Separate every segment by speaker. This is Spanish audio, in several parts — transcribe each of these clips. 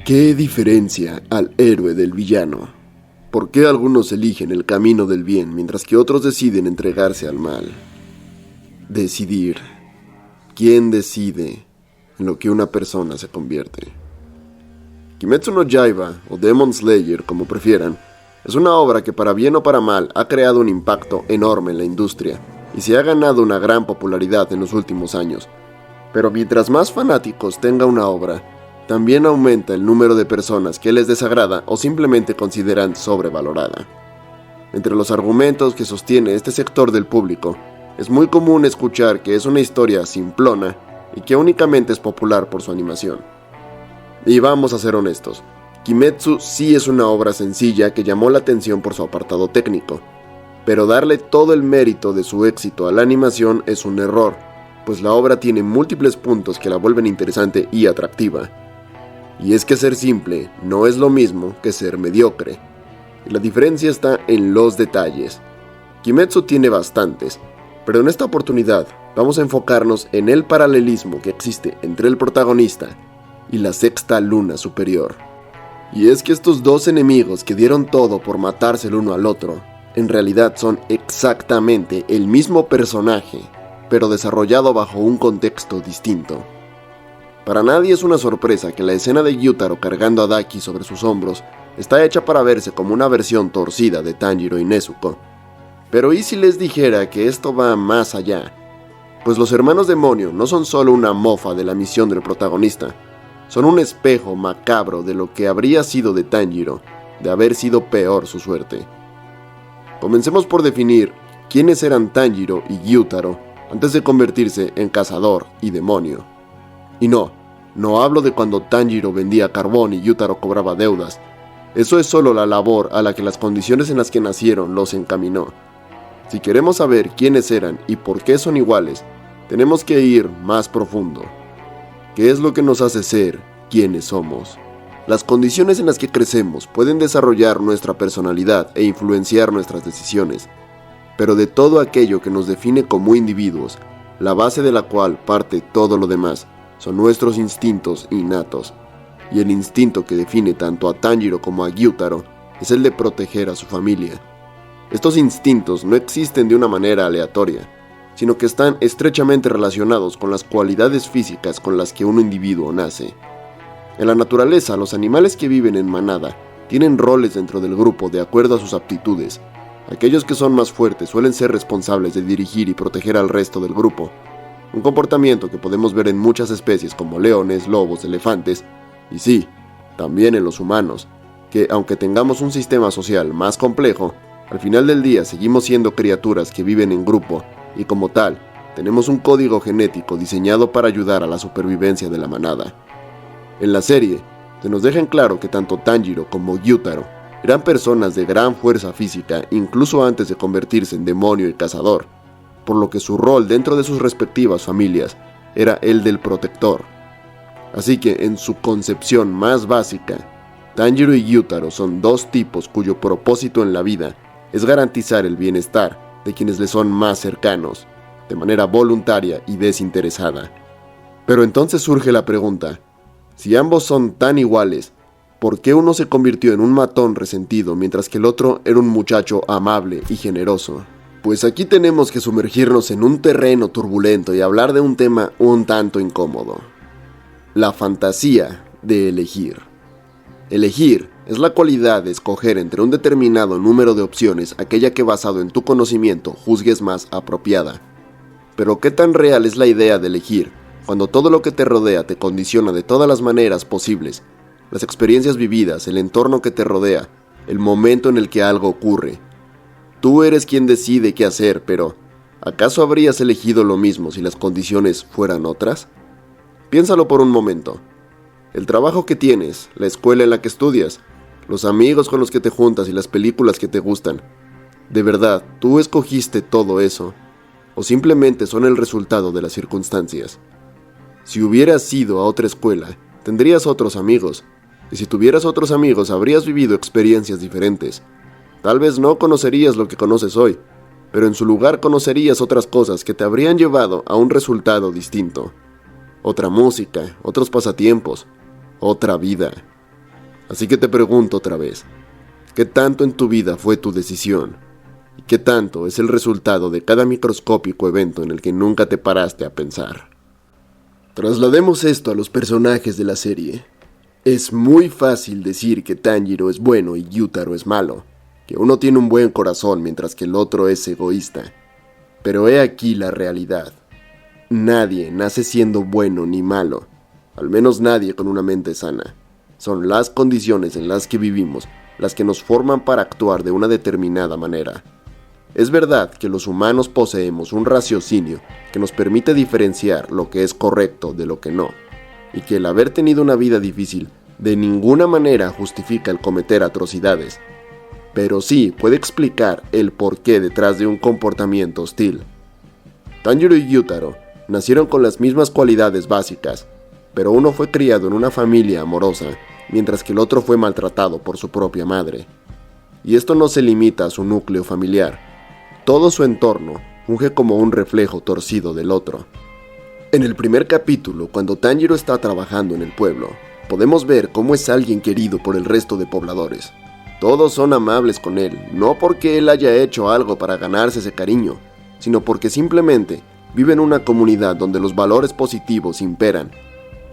Speaker 1: ¿Qué diferencia al héroe del villano? ¿Por qué algunos eligen el camino del bien mientras que otros deciden entregarse al mal? Decidir. ¿Quién decide en lo que una persona se convierte? Kimetsu no Yaiba, o Demon Slayer, como prefieran, es una obra que para bien o para mal ha creado un impacto enorme en la industria y se ha ganado una gran popularidad en los últimos años. Pero mientras más fanáticos tenga una obra, también aumenta el número de personas que les desagrada o simplemente consideran sobrevalorada. Entre los argumentos que sostiene este sector del público, es muy común escuchar que es una historia simplona y que únicamente es popular por su animación. Y vamos a ser honestos, Kimetsu sí es una obra sencilla que llamó la atención por su apartado técnico, pero darle todo el mérito de su éxito a la animación es un error, pues la obra tiene múltiples puntos que la vuelven interesante y atractiva. Y es que ser simple no es lo mismo que ser mediocre. Y la diferencia está en los detalles. Kimetsu tiene bastantes, pero en esta oportunidad vamos a enfocarnos en el paralelismo que existe entre el protagonista y la sexta luna superior. Y es que estos dos enemigos que dieron todo por matarse el uno al otro, en realidad son exactamente el mismo personaje, pero desarrollado bajo un contexto distinto. Para nadie es una sorpresa que la escena de Gyutaro cargando a Daki sobre sus hombros está hecha para verse como una versión torcida de Tanjiro y Nezuko. Pero ¿y si les dijera que esto va más allá? Pues los hermanos demonio no son solo una mofa de la misión del protagonista, son un espejo macabro de lo que habría sido de Tanjiro, de haber sido peor su suerte. Comencemos por definir quiénes eran Tanjiro y Gyutaro antes de convertirse en cazador y demonio. Y no hablo de cuando Tanjiro vendía carbón y Gyutaro cobraba deudas. Eso es solo la labor a la que las condiciones en las que nacieron los encaminó. Si queremos saber quiénes eran y por qué son iguales, tenemos que ir más profundo. ¿Qué es lo que nos hace ser quienes somos? Las condiciones en las que crecemos pueden desarrollar nuestra personalidad e influenciar nuestras decisiones, pero de todo aquello que nos define como individuos, la base de la cual parte todo lo demás, son nuestros instintos innatos, y el instinto que define tanto a Tanjiro como a Gyutaro es el de proteger a su familia. Estos instintos no existen de una manera aleatoria, sino que están estrechamente relacionados con las cualidades físicas con las que un individuo nace. En la naturaleza, los animales que viven en manada tienen roles dentro del grupo de acuerdo a sus aptitudes. Aquellos que son más fuertes suelen ser responsables de dirigir y proteger al resto del grupo, un comportamiento que podemos ver en muchas especies como leones, lobos, elefantes, y sí, también en los humanos, que aunque tengamos un sistema social más complejo, al final del día seguimos siendo criaturas que viven en grupo y como tal, tenemos un código genético diseñado para ayudar a la supervivencia de la manada. En la serie, se nos deja en claro que tanto Tanjiro como Gyutaro eran personas de gran fuerza física incluso antes de convertirse en demonio y cazador, por lo que su rol dentro de sus respectivas familias era el del protector. Así que en su concepción más básica, Tanjiro y Gyutaro son dos tipos cuyo propósito en la vida es garantizar el bienestar de quienes les son más cercanos, de manera voluntaria y desinteresada. Pero entonces surge la pregunta, si ambos son tan iguales, ¿por qué uno se convirtió en un matón resentido mientras que el otro era un muchacho amable y generoso? Pues aquí tenemos que sumergirnos en un terreno turbulento y hablar de un tema un tanto incómodo. La fantasía de elegir. Elegir es la cualidad de escoger entre un determinado número de opciones aquella que basado en tu conocimiento juzgues más apropiada. Pero ¿qué tan real es la idea de elegir cuando todo lo que te rodea te condiciona de todas las maneras posibles? Las experiencias vividas, el entorno que te rodea, el momento en el que algo ocurre. Tú eres quien decide qué hacer, pero ¿acaso habrías elegido lo mismo si las condiciones fueran otras? Piénsalo por un momento. El trabajo que tienes, la escuela en la que estudias, los amigos con los que te juntas y las películas que te gustan. ¿De verdad, tú escogiste todo eso? ¿O simplemente son el resultado de las circunstancias? Si hubieras ido a otra escuela, tendrías otros amigos. Y si tuvieras otros amigos, habrías vivido experiencias diferentes. Tal vez no conocerías lo que conoces hoy, pero en su lugar conocerías otras cosas que te habrían llevado a un resultado distinto. Otra música, otros pasatiempos, otra vida. Así que te pregunto otra vez, ¿qué tanto en tu vida fue tu decisión? ¿Y qué tanto es el resultado de cada microscópico evento en el que nunca te paraste a pensar? Traslademos esto a los personajes de la serie. Es muy fácil decir que Tanjiro es bueno y Gyutaro es malo, que uno tiene un buen corazón mientras que el otro es egoísta. Pero he aquí la realidad. Nadie nace siendo bueno ni malo, al menos nadie con una mente sana. Son las condiciones en las que vivimos las que nos forman para actuar de una determinada manera. Es verdad que los humanos poseemos un raciocinio que nos permite diferenciar lo que es correcto de lo que no, y que el haber tenido una vida difícil de ninguna manera justifica el cometer atrocidades, pero sí puede explicar el porqué detrás de un comportamiento hostil. Tanjiro y Gyutaro nacieron con las mismas cualidades básicas, pero uno fue criado en una familia amorosa, mientras que el otro fue maltratado por su propia madre. Y esto no se limita a su núcleo familiar. Todo su entorno funge como un reflejo torcido del otro. En el primer capítulo, cuando Tanjiro está trabajando en el pueblo, podemos ver cómo es alguien querido por el resto de pobladores. Todos son amables con él, no porque él haya hecho algo para ganarse ese cariño, sino porque simplemente vive en una comunidad donde los valores positivos imperan.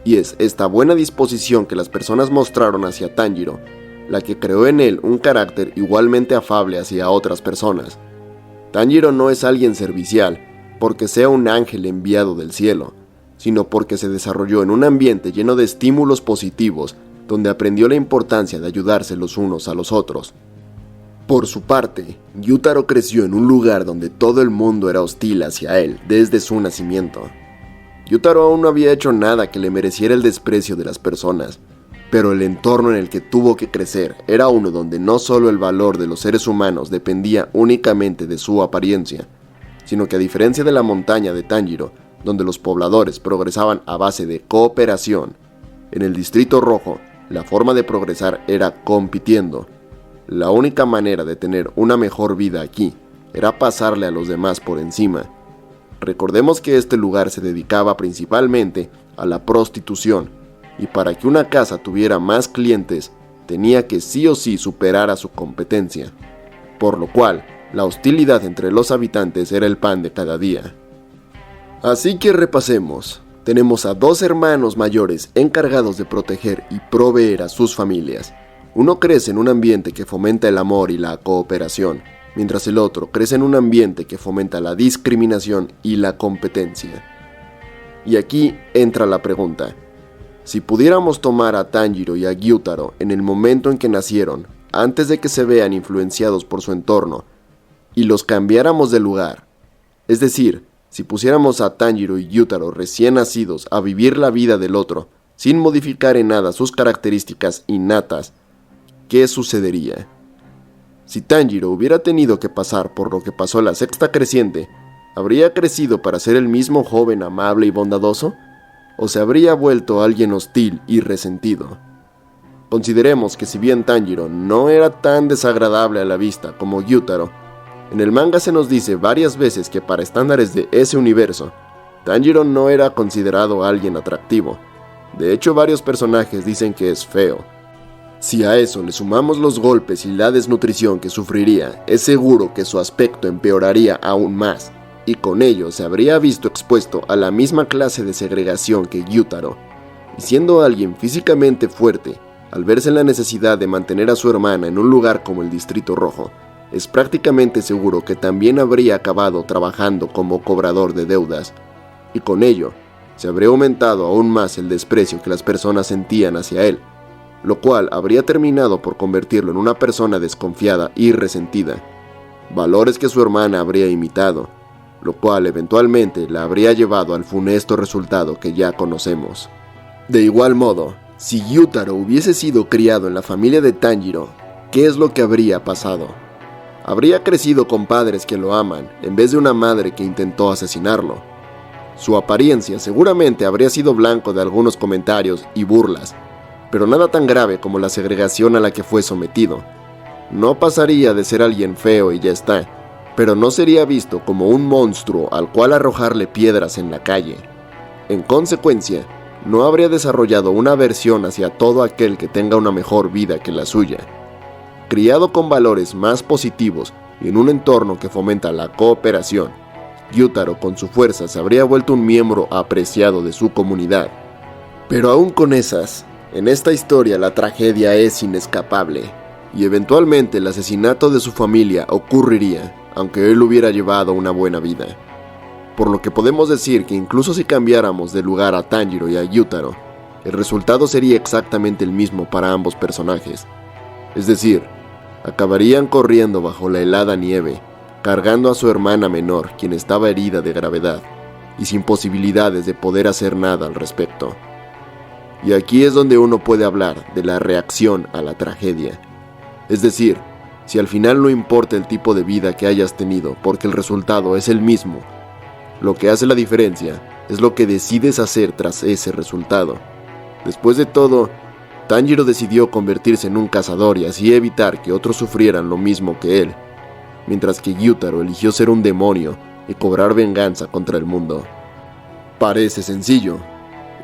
Speaker 1: Y es esta buena disposición que las personas mostraron hacia Tanjiro, la que creó en él un carácter igualmente afable hacia otras personas. Tanjiro no es alguien servicial porque sea un ángel enviado del cielo, sino porque se desarrolló en un ambiente lleno de estímulos positivos, donde aprendió la importancia de ayudarse los unos a los otros. Por su parte, Gyutaro creció en un lugar donde todo el mundo era hostil hacia él desde su nacimiento. Gyutaro aún no había hecho nada que le mereciera el desprecio de las personas, pero el entorno en el que tuvo que crecer era uno donde no solo el valor de los seres humanos dependía únicamente de su apariencia, sino que a diferencia de la montaña de Tanjiro, donde los pobladores progresaban a base de cooperación, en el Distrito Rojo, la forma de progresar era compitiendo. La única manera de tener una mejor vida aquí era pasarle a los demás por encima. Recordemos que este lugar se dedicaba principalmente a la prostitución, y para que una casa tuviera más clientes, tenía que sí o sí superar a su competencia, por lo cual la hostilidad entre los habitantes era el pan de cada día. Así que repasemos. Tenemos a dos hermanos mayores encargados de proteger y proveer a sus familias. Uno crece en un ambiente que fomenta el amor y la cooperación, mientras el otro crece en un ambiente que fomenta la discriminación y la competencia. Y aquí entra la pregunta. Si pudiéramos tomar a Tanjiro y a Gyutaro en el momento en que nacieron, antes de que se vean influenciados por su entorno, y los cambiáramos de lugar, es decir, si pusiéramos a Tanjiro y Gyutaro recién nacidos a vivir la vida del otro, sin modificar en nada sus características innatas, ¿qué sucedería? Si Tanjiro hubiera tenido que pasar por lo que pasó la sexta creciente, ¿habría crecido para ser el mismo joven amable y bondadoso? ¿O se habría vuelto alguien hostil y resentido? Consideremos que si bien Tanjiro no era tan desagradable a la vista como Gyutaro, en el manga se nos dice varias veces que para estándares de ese universo, Tanjiro no era considerado alguien atractivo. De hecho, varios personajes dicen que es feo. Si a eso le sumamos los golpes y la desnutrición que sufriría, es seguro que su aspecto empeoraría aún más, y con ello se habría visto expuesto a la misma clase de segregación que Gyutaro. Y siendo alguien físicamente fuerte, al verse en la necesidad de mantener a su hermana en un lugar como el Distrito Rojo, es prácticamente seguro que también habría acabado trabajando como cobrador de deudas, y con ello se habría aumentado aún más el desprecio que las personas sentían hacia él, lo cual habría terminado por convertirlo en una persona desconfiada y resentida, valores que su hermana habría imitado, lo cual eventualmente la habría llevado al funesto resultado que ya conocemos. De igual modo, si Gyutaro hubiese sido criado en la familia de Tanjiro, ¿qué es lo que habría pasado? Habría crecido con padres que lo aman, en vez de una madre que intentó asesinarlo. Su apariencia seguramente habría sido blanco de algunos comentarios y burlas, pero nada tan grave como la segregación a la que fue sometido. No pasaría de ser alguien feo y ya está, pero no sería visto como un monstruo al cual arrojarle piedras en la calle. En consecuencia, no habría desarrollado una aversión hacia todo aquel que tenga una mejor vida que la suya. Criado con valores más positivos y en un entorno que fomenta la cooperación, Gyutaro con su fuerza se habría vuelto un miembro apreciado de su comunidad. Pero aún con esas, en esta historia la tragedia es inescapable, y eventualmente el asesinato de su familia ocurriría, aunque él hubiera llevado una buena vida. Por lo que podemos decir que incluso si cambiáramos de lugar a Tanjiro y a Gyutaro, el resultado sería exactamente el mismo para ambos personajes. Es decir, acabarían corriendo bajo la helada nieve, cargando a su hermana menor, quien estaba herida de gravedad, y sin posibilidades de poder hacer nada al respecto. Y aquí es donde uno puede hablar de la reacción a la tragedia. Es decir, si al final no importa el tipo de vida que hayas tenido, porque el resultado es el mismo, lo que hace la diferencia es lo que decides hacer tras ese resultado. Después de todo, Tanjiro decidió convertirse en un cazador y así evitar que otros sufrieran lo mismo que él, mientras que Gyutaro eligió ser un demonio y cobrar venganza contra el mundo. Parece sencillo.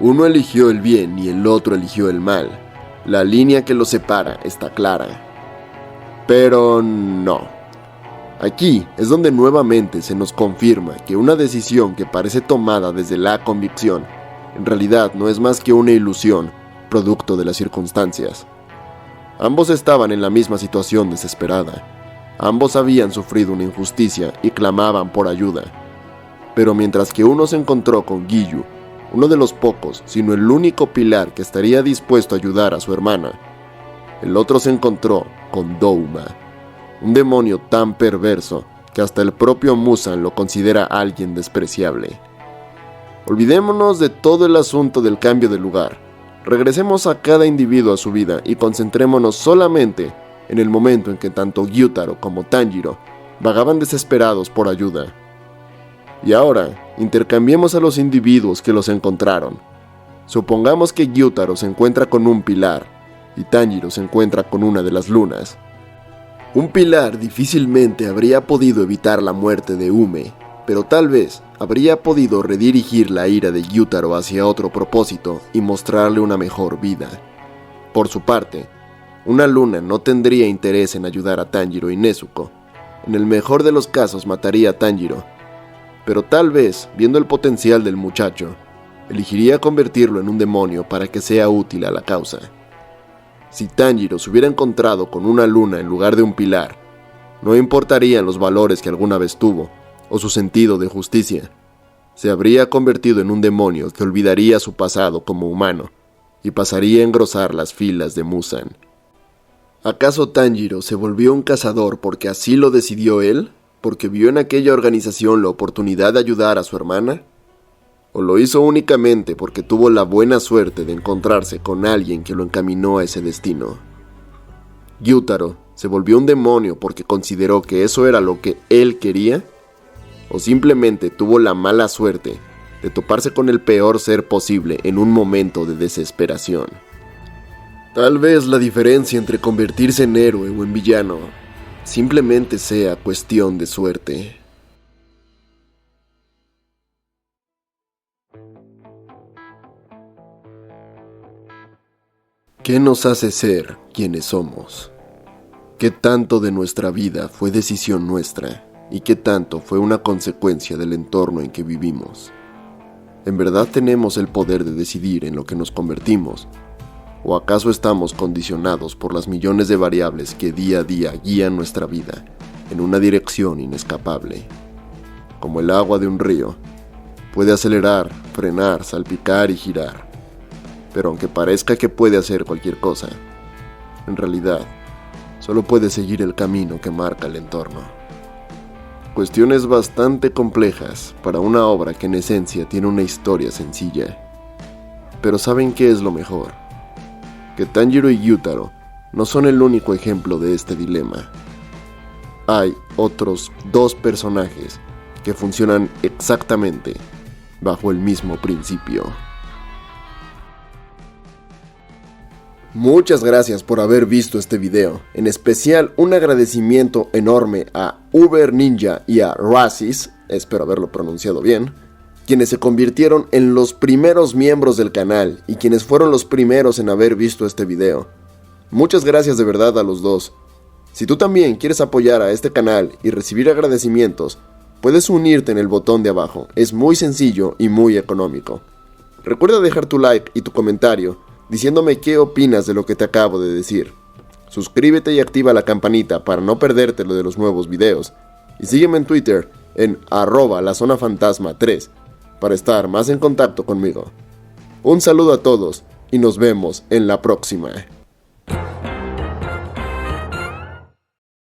Speaker 1: Uno eligió el bien y el otro eligió el mal. La línea que los separa está clara. Pero no. Aquí es donde nuevamente se nos confirma que una decisión que parece tomada desde la convicción, en realidad no es más que una ilusión, producto de las circunstancias. Ambos estaban en la misma situación desesperada. Ambos habían sufrido una injusticia y clamaban por ayuda. Pero mientras que uno se encontró con Giyu, uno de los pocos, sino el único pilar que estaría dispuesto a ayudar a su hermana, el otro se encontró con Douma, un demonio tan perverso que hasta el propio Muzan lo considera alguien despreciable. Olvidémonos de todo el asunto del cambio de lugar. Regresemos a cada individuo a su vida y concentrémonos solamente en el momento en que tanto Gyutaro como Tanjiro vagaban desesperados por ayuda. Y ahora, intercambiemos a los individuos que los encontraron. Supongamos que Gyutaro se encuentra con un pilar y Tanjiro se encuentra con una de las lunas. Un pilar difícilmente habría podido evitar la muerte de Ume, pero tal vez habría podido redirigir la ira de Gyutaro hacia otro propósito y mostrarle una mejor vida. Por su parte, una luna no tendría interés en ayudar a Tanjiro y Nezuko. En el mejor de los casos mataría a Tanjiro, pero tal vez, viendo el potencial del muchacho, elegiría convertirlo en un demonio para que sea útil a la causa. Si Tanjiro se hubiera encontrado con una luna en lugar de un pilar, no importarían los valores que alguna vez tuvo, o su sentido de justicia. Se habría convertido en un demonio que olvidaría su pasado como humano, y pasaría a engrosar las filas de Muzan. ¿Acaso Tanjiro se volvió un cazador porque así lo decidió él? ¿Porque vio en aquella organización la oportunidad de ayudar a su hermana? ¿O lo hizo únicamente porque tuvo la buena suerte de encontrarse con alguien que lo encaminó a ese destino? ¿Gyutaro se volvió un demonio porque consideró que eso era lo que él quería? ¿O simplemente tuvo la mala suerte de toparse con el peor ser posible en un momento de desesperación? Tal vez la diferencia entre convertirse en héroe o en villano simplemente sea cuestión de suerte. ¿Qué nos hace ser quienes somos? ¿Qué tanto de nuestra vida fue decisión nuestra y qué tanto fue una consecuencia del entorno en que vivimos? ¿En verdad tenemos el poder de decidir en lo que nos convertimos? ¿O acaso estamos condicionados por las millones de variables que día a día guían nuestra vida en una dirección inescapable? Como el agua de un río, puede acelerar, frenar, salpicar y girar. Pero aunque parezca que puede hacer cualquier cosa, en realidad, solo puede seguir el camino que marca el entorno. Cuestiones bastante complejas para una obra que en esencia tiene una historia sencilla. Pero ¿saben qué es lo mejor? Que Tanjiro y Gyutaro no son el único ejemplo de este dilema. Hay otros dos personajes que funcionan exactamente bajo el mismo principio. Muchas gracias por haber visto este video, en especial un agradecimiento enorme a Uber Ninja y a Razis, espero haberlo pronunciado bien, quienes se convirtieron en los primeros miembros del canal y quienes fueron los primeros en haber visto este video. Muchas gracias de verdad a los dos. Si tú también quieres apoyar a este canal y recibir agradecimientos, puedes unirte en el botón de abajo. Es muy sencillo y muy económico. Recuerda dejar tu like y tu comentario diciéndome qué opinas de lo que te acabo de decir. Suscríbete y activa la campanita para no perderte lo de los nuevos videos. Y sígueme en Twitter en @lazonafantasma3 para estar más en contacto conmigo. Un saludo a todos y nos vemos en la próxima.